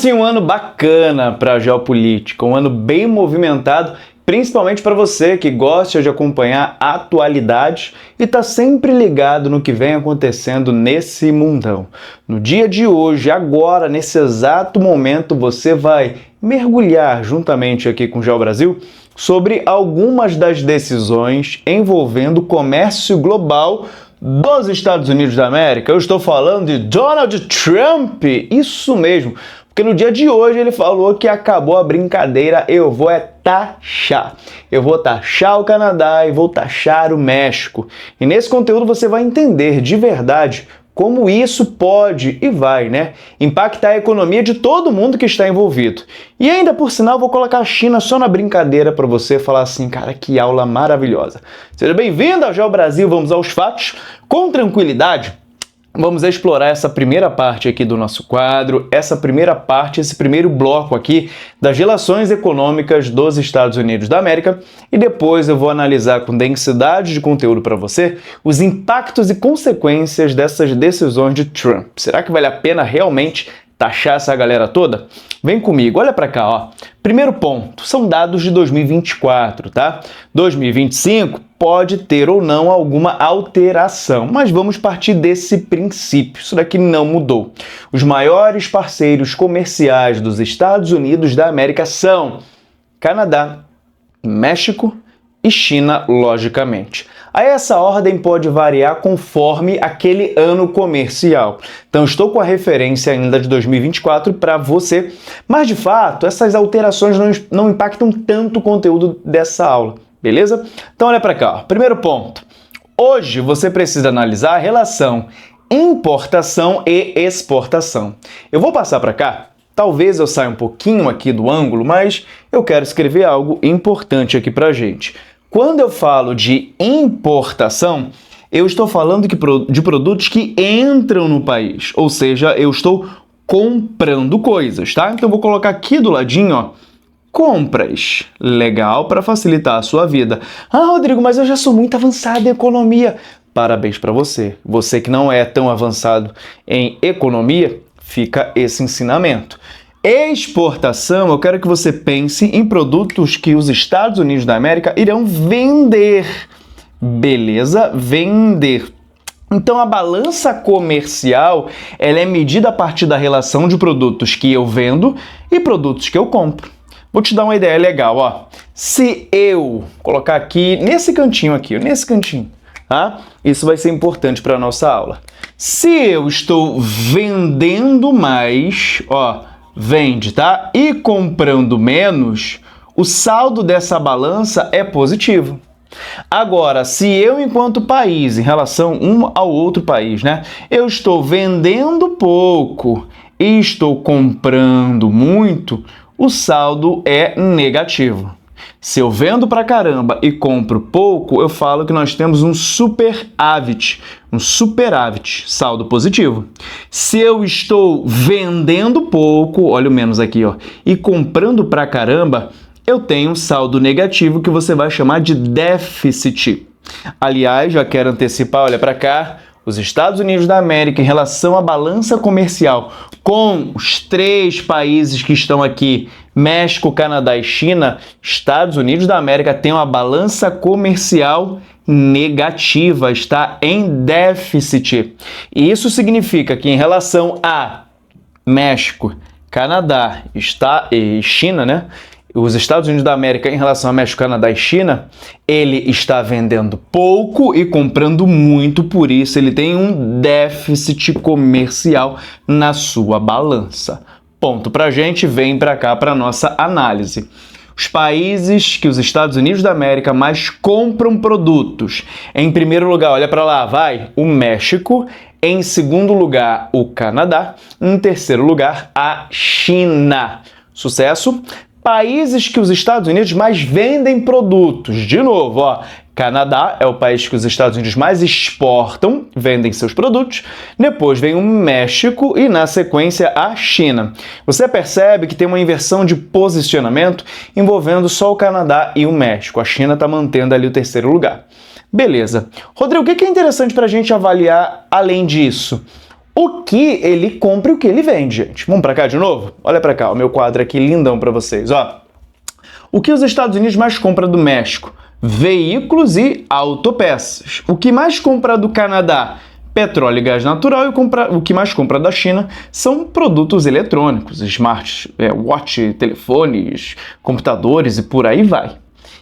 assim um ano bacana para a geopolítica, um ano bem movimentado, principalmente para você que gosta de acompanhar atualidades e está sempre ligado no que vem acontecendo nesse mundão. No dia de hoje, agora, nesse exato momento, você vai mergulhar juntamente aqui com o Geo Brasil sobre algumas das decisões envolvendo o comércio global dos Estados Unidos da América. Eu estou falando de Donald Trump, isso mesmo, porque no dia de hoje ele falou que acabou a brincadeira, eu vou taxar. Eu vou taxar o Canadá e vou taxar o México. E nesse conteúdo você vai entender de verdade como isso pode e vai, impactar a economia de todo mundo que está envolvido. E ainda por sinal, vou colocar a China só na brincadeira para você falar assim, cara, que aula maravilhosa. Seja bem-vindo ao Geo Brasil, vamos aos fatos, com tranquilidade. Vamos explorar essa primeira parte aqui do nosso quadro, essa primeira parte, esse primeiro bloco aqui das relações econômicas dos Estados Unidos da América e depois eu vou analisar com densidade de conteúdo para você os impactos e consequências dessas decisões de Trump. Será que vale a pena realmente taxar essa galera toda? Vem comigo, olha para cá, ó. Primeiro ponto, são dados de 2024, tá? 2025 pode ter ou não alguma alteração, mas vamos partir desse princípio. Isso daqui não mudou. Os maiores parceiros comerciais dos Estados Unidos da América são Canadá, México e China, logicamente. Aí essa ordem pode variar conforme aquele ano comercial. Então estou com a referência ainda de 2024 para você, mas de fato essas alterações não impactam tanto o conteúdo dessa aula, beleza? Então olha para cá, ó. Primeiro ponto. Hoje você precisa analisar a relação importação e exportação. Eu vou passar para cá. Talvez eu saia um pouquinho aqui do ângulo, mas eu quero escrever algo importante aqui para a gente. Quando eu falo de importação, eu estou falando de produtos que entram no país, ou seja, eu estou comprando coisas, tá? Então eu vou colocar aqui do ladinho, ó, compras. Legal, para facilitar a sua vida. Ah, Rodrigo, mas eu já sou muito avançado em economia. Parabéns para você. Você que não é tão avançado em economia, fica esse ensinamento. Exportação, eu quero que você pense em produtos que os Estados Unidos da América irão vender. Beleza? Vender. Então, a balança comercial, ela é medida a partir da relação de produtos que eu vendo e produtos que eu compro. Vou te dar uma ideia legal, ó. Se eu colocar aqui, nesse cantinho aqui, nesse cantinho, tá? Isso vai ser importante para a nossa aula. Se eu estou vendendo mais, ó, vende, tá? E comprando menos, o saldo dessa balança é positivo. Agora, se eu, enquanto país, em relação um ao outro país, eu estou vendendo pouco e estou comprando muito, o saldo é negativo. Se eu vendo pra caramba e compro pouco, eu falo que nós temos um superávit, saldo positivo. Se eu estou vendendo pouco, olha o menos aqui, ó, e comprando pra caramba, eu tenho um saldo negativo que você vai chamar de déficit. Aliás, já quero antecipar, olha pra cá, os Estados Unidos da América, em relação à balança comercial com os três países que estão aqui, México, Canadá e China, Estados Unidos da América tem uma balança comercial negativa, está em déficit. E isso significa que em relação a México, Canadá e China, os Estados Unidos da América em relação a México, Canadá e China, ele está vendendo pouco e comprando muito, por isso ele tem um déficit comercial na sua balança. Ponto pra gente, vem pra cá pra nossa análise. Os países que os Estados Unidos da América mais compram produtos. Em primeiro lugar, olha pra lá, vai, o México. Em segundo lugar, o Canadá. Em terceiro lugar, a China. Sucesso? Países que os Estados Unidos mais vendem produtos. De novo, ó, Canadá é o país que os Estados Unidos mais exportam, vendem seus produtos. Depois vem o México e, na sequência, a China. Você percebe que tem uma inversão de posicionamento envolvendo só o Canadá e o México. A China está mantendo ali o terceiro lugar. Beleza. Rodrigo, o que é interessante para a gente avaliar além disso? o que ele compra e o que ele vende, gente. Vamos para cá de novo? Olha para cá, o meu quadro aqui lindão para vocês, ó. O que os Estados Unidos mais compra do México? Veículos e autopeças. O que mais compra do Canadá? Petróleo e gás natural. E o que mais compra da China são produtos eletrônicos, watch, telefones, computadores e por aí vai.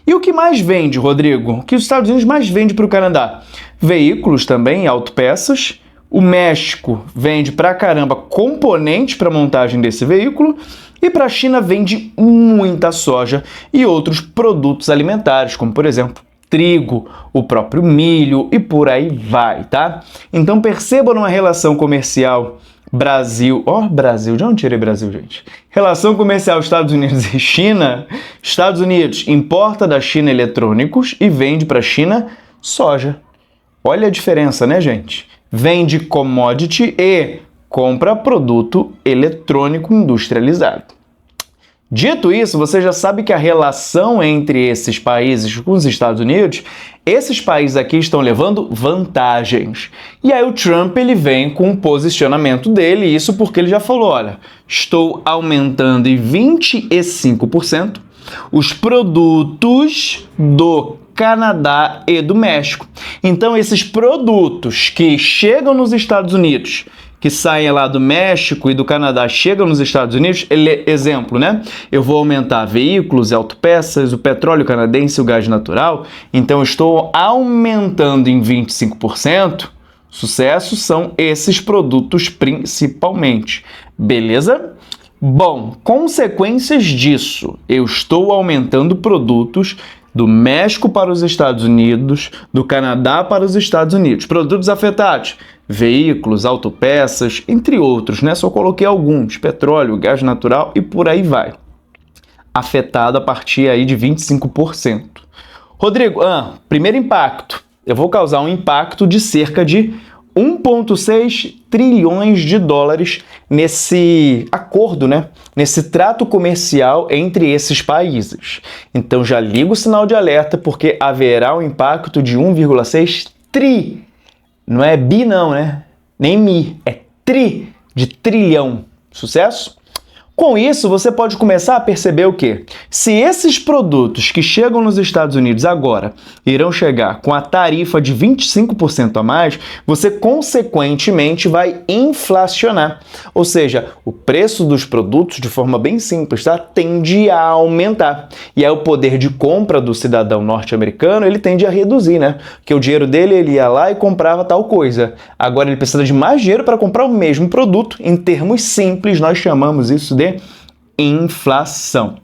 E o que mais vende, Rodrigo? O que os Estados Unidos mais vende para o Canadá? Veículos também, autopeças. O México vende pra caramba componentes para montagem desse veículo. E para a China vende muita soja e outros produtos alimentares, como por exemplo trigo, o próprio milho e por aí vai, tá? Então percebam numa relação comercial Brasil, Brasil, de onde tirei Brasil, gente? Relação comercial Estados Unidos e China. Estados Unidos importa da China eletrônicos e vende para a China soja. Olha a diferença, né, gente? Vende commodity e compra produto eletrônico industrializado. Dito isso, você já sabe que a relação entre esses países com os Estados Unidos, esses países aqui estão levando vantagens. E aí o Trump ele vem com o posicionamento dele, isso porque ele já falou, olha, estou aumentando em 25% os produtos do Canadá e do México. Então esses produtos que chegam nos Estados Unidos, que saem lá do México e do Canadá, chegam nos Estados Unidos, exemplo, né? Eu vou aumentar veículos e autopeças, o petróleo canadense e o gás natural, então eu estou aumentando em 25%, sucesso, são esses produtos principalmente, beleza? Bom, consequências disso, eu estou aumentando produtos do México para os Estados Unidos, do Canadá para os Estados Unidos. Produtos afetados, veículos, autopeças, entre outros, né? Só coloquei alguns, petróleo, gás natural e por aí vai. Afetado a partir aí de 25%. Rodrigo, primeiro impacto. Eu vou causar um impacto de cerca de 1,6 trilhões de dólares nesse acordo, né? Nesse trato comercial entre esses países. Então já liga o sinal de alerta porque haverá um impacto de 1,6 tri. Não é bi não, né? Nem mi, é tri de trilhão. Sucesso? Com isso, você pode começar a perceber o quê? Se esses produtos que chegam nos Estados Unidos agora irão chegar com a tarifa de 25% a mais, você consequentemente vai inflacionar. Ou seja, o preço dos produtos, de forma bem simples, tá? Tende a aumentar. E aí o poder de compra do cidadão norte-americano, ele tende a reduzir, né? Porque o dinheiro dele, ele ia lá e comprava tal coisa. Agora ele precisa de mais dinheiro para comprar o mesmo produto. Em termos simples, nós chamamos isso de inflação.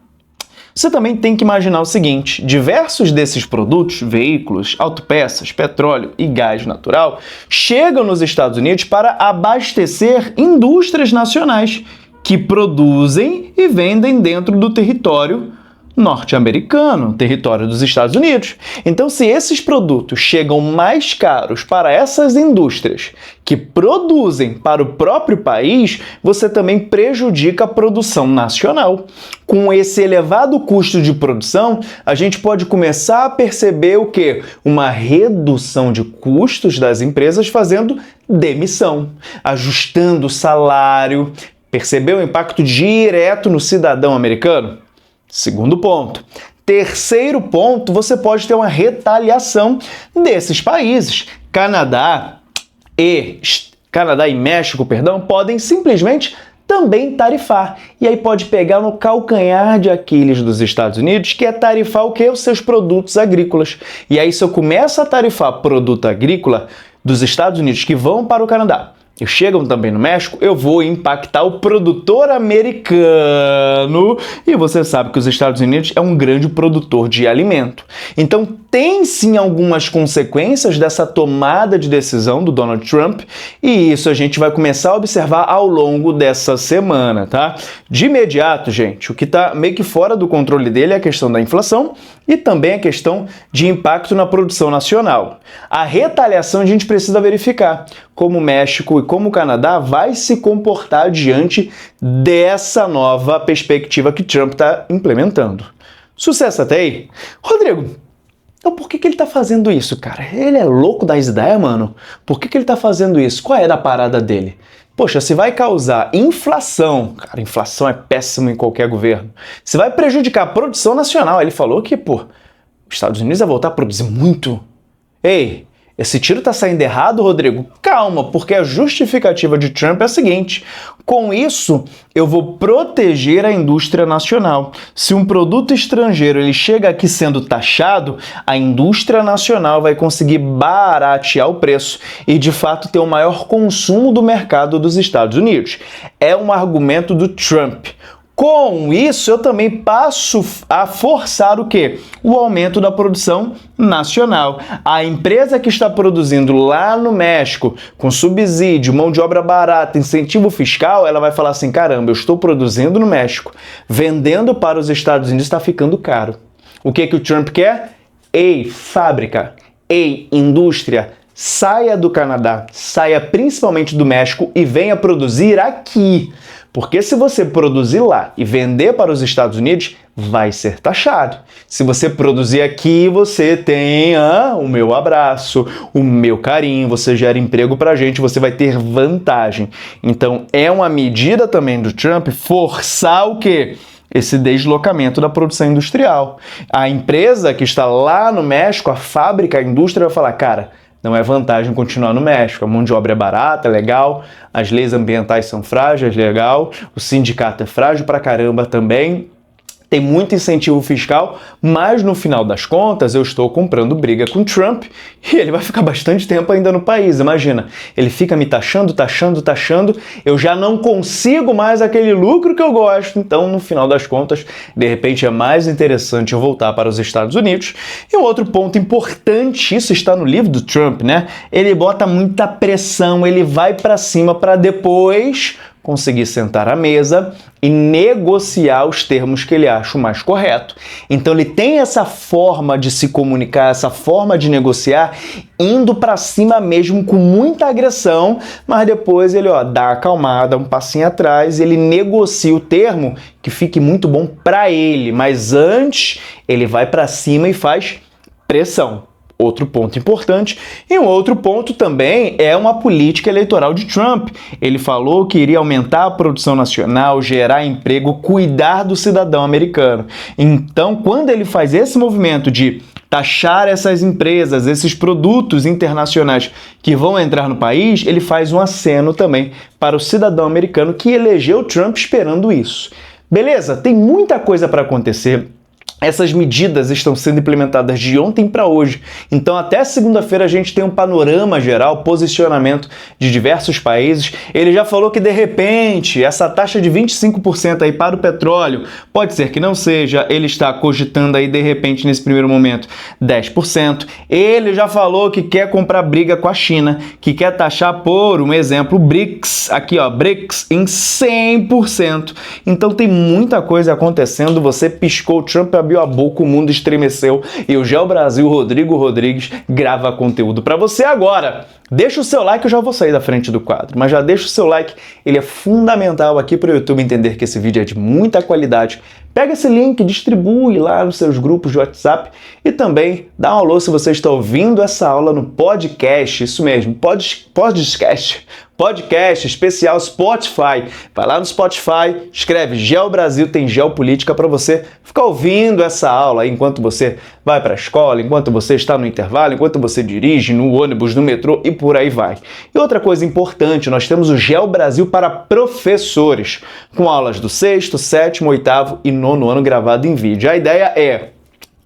Você também tem que imaginar o seguinte, diversos desses produtos, veículos, autopeças, petróleo e gás natural, chegam nos Estados Unidos para abastecer indústrias nacionais que produzem e vendem dentro do território norte-americano, território dos Estados Unidos. Então, se esses produtos chegam mais caros para essas indústrias que produzem para o próprio país, você também prejudica a produção nacional. Com esse elevado custo de produção, a gente pode começar a perceber o quê? Uma redução de custos das empresas fazendo demissão, ajustando o salário. Percebeu o impacto direto no cidadão americano? Segundo ponto. Terceiro ponto, você pode ter uma retaliação desses países. Canadá e México, podem simplesmente também tarifar. E aí pode pegar no calcanhar de Aquiles dos Estados Unidos, que é tarifar o quê? Os seus produtos agrícolas. E aí se eu começo a tarifar produto agrícola dos Estados Unidos que vão para o Canadá, e chegam também no México, eu vou impactar o produtor americano. E você sabe que os Estados Unidos é um grande produtor de alimento. Então, tem sim algumas consequências dessa tomada de decisão do Donald Trump, e isso a gente vai começar a observar ao longo dessa semana, tá? De imediato, gente, o que está meio que fora do controle dele é a questão da inflação e também a questão de impacto na produção nacional. A retaliação a gente precisa verificar como o México e como o Canadá vai se comportar diante dessa nova perspectiva que Trump está implementando. Sucesso até aí? Rodrigo, Então por que ele tá fazendo isso, cara? Ele é louco das ideias, mano? Por que ele tá fazendo isso? Qual é a parada dele? Poxa, se vai causar inflação, cara, inflação é péssimo em qualquer governo. Se vai prejudicar a produção nacional, ele falou que, pô, os Estados Unidos vai voltar a produzir muito. Ei, esse tiro tá saindo errado, Rodrigo? Calma, porque a justificativa de Trump é a seguinte: com isso, eu vou proteger a indústria nacional. Se um produto estrangeiro ele chega aqui sendo taxado, a indústria nacional vai conseguir baratear o preço e, de fato, ter o maior consumo do mercado dos Estados Unidos. É um argumento do Trump. Com isso, eu também passo a forçar o quê? O aumento da produção nacional. A empresa que está produzindo lá no México, com subsídio, mão de obra barata, incentivo fiscal, ela vai falar assim, caramba, eu estou produzindo no México, vendendo para os Estados Unidos está ficando caro. O que o Trump quer? Ei, fábrica, ei, indústria, saia do Canadá, saia principalmente do México e venha produzir aqui. Porque se você produzir lá e vender para os Estados Unidos, vai ser taxado. Se você produzir aqui, você tem o meu abraço, o meu carinho, você gera emprego pra gente, você vai ter vantagem. Então é uma medida também do Trump forçar o quê? Esse deslocamento da produção industrial. A empresa que está lá no México, a fábrica, a indústria vai falar, cara, não é vantagem continuar no México. A mão de obra é barata, é legal, as leis ambientais são frágeis, legal, o sindicato é frágil pra caramba também, tem muito incentivo fiscal, mas no final das contas eu estou comprando briga com Trump e ele vai ficar bastante tempo ainda no país. Imagina, ele fica me taxando, eu já não consigo mais aquele lucro que eu gosto, então no final das contas, de repente é mais interessante eu voltar para os Estados Unidos. E um outro ponto importante, isso está no livro do Trump, né? Ele bota muita pressão, ele vai para cima para depois conseguir sentar à mesa e negociar os termos que ele acha o mais correto. Então ele tem essa forma de se comunicar, essa forma de negociar, indo para cima mesmo com muita agressão, mas depois ele dá a acalmada, um passinho atrás, ele negocia o termo que fique muito bom para ele, mas antes ele vai para cima e faz pressão. Outro ponto importante. E um outro ponto também é uma política eleitoral de Trump. Ele falou que iria aumentar a produção nacional, gerar emprego, cuidar do cidadão americano. Então, quando ele faz esse movimento de taxar essas empresas, esses produtos internacionais que vão entrar no país, ele faz um aceno também para o cidadão americano que elegeu Trump esperando isso. Beleza? Tem muita coisa para acontecer. Essas medidas estão sendo implementadas de ontem para hoje, então até segunda-feira a gente tem um panorama geral, posicionamento de diversos países. Ele já falou que de repente essa taxa de 25% aí para o petróleo pode ser que não seja, ele está cogitando aí de repente nesse primeiro momento 10%. Ele já falou que quer comprar briga com a China, que quer taxar, por um exemplo, o BRICS, aqui BRICS em 100%. Então tem muita coisa acontecendo, você piscou, o Trump abriu a boca, o mundo estremeceu e o Geo Brasil Rodrigo Rodrigues grava conteúdo para você agora. Deixa o seu like, eu já vou sair da frente do quadro, mas já deixa o seu like, ele é fundamental aqui para o YouTube entender que esse vídeo é de muita qualidade. Pega esse link, distribui lá nos seus grupos de WhatsApp e também dá um alô se você está ouvindo essa aula no podcast, isso mesmo, podcast especial Spotify. Vai lá no Spotify, escreve Geo Brasil, tem Geopolítica para você ficar ouvindo essa aula aí enquanto você vai para a escola, enquanto você está no intervalo, enquanto você dirige no ônibus, no metrô e por aí vai. E outra coisa importante, nós temos o Geo Brasil para professores, com aulas do 6º, 7º, 8º e 9º ano gravado em vídeo. A ideia é: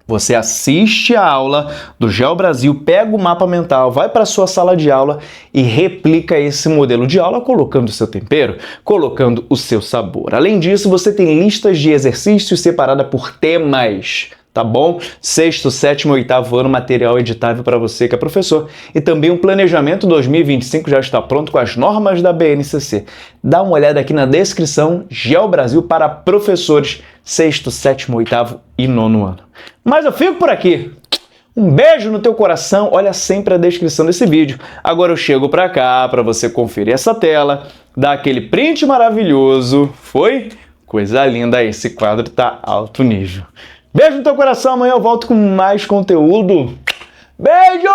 você assiste a aula do Geo Brasil, pega o mapa mental, vai para a sua sala de aula e replica esse modelo de aula colocando o seu tempero, colocando o seu sabor. Além disso, você tem listas de exercícios separadas por temas, tá bom? 6º, 7º, 8º ano, material editável para você que é professor. E também o planejamento 2025 já está pronto com as normas da BNCC. Dá uma olhada aqui na descrição, Geo Brasil para professores, 6º, 7º, 8º e 9º ano. Mas eu fico por aqui. Um beijo no teu coração, olha sempre a descrição desse vídeo. Agora eu chego pra cá para você conferir essa tela, dar aquele print maravilhoso. Foi? Coisa linda, esse quadro tá alto nível. Beijo no teu coração, amanhã eu volto com mais conteúdo. Beijo!